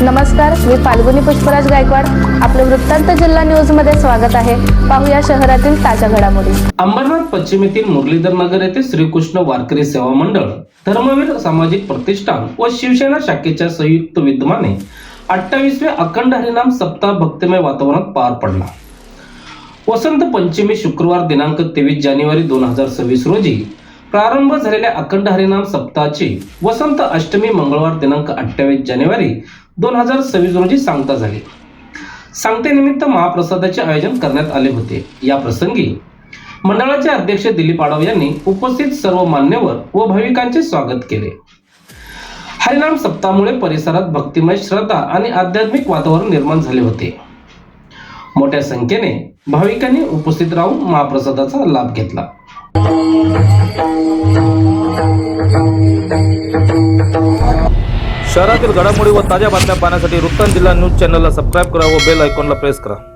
नमस्कार, मी फाल्गुनी पुष्पराज गायकवाड. आपलं वृत्तांत जिल्हा न्यूज मध्ये स्वागत आहे. पाहूया शहरातील ताज्या घडामोडी. अंबरनाथ पश्चिमेतील मुरलीधर नगर येथे श्रीकृष्ण वारकरी सेवा मंडळ, धर्मवीर सामाजिक प्रतिष्ठान व शिवसेना शाखेच्या संयुक्त विद्यमाने 28वे अखंड हरिनाम सप्ताह भक्तिमय वातावरणात पार पडला. वसंत पंचमी शुक्रवार दिनांक 23 जानेवारी 2026 रोजी प्रारंभ झालेल्या अखंड हरिनाम सप्ताहाची वसंत अष्टमी मंगळवार दिनांक 28 जानेवारी 2026 रोजी सांगता झाली. सांगतेनिमित्त महाप्रसादाचे आयोजन करण्यात आले होते. या प्रसंगी मंडळाचे अध्यक्ष दिलीप आडव यांनी उपस्थित सर्व मान्यवर व भाविकांचे स्वागत केले. हरिनाम सप्ताहामुळे परिसरात भक्तिमय श्रद्धा आणि आध्यात्मिक वातावरण निर्माण झाले होते. मोठ्या संख्येने भाविकांनी उपस्थित राहून महाप्रसादाचा लाभ घेतला. शहरातील घडामोडी व ताज्या बातम्या पाहण्यासाठी वृत्तांत जिल्हा न्यूज चॅनलला सबस्क्राईब करा व बेल आयकॉनला प्रेस करा.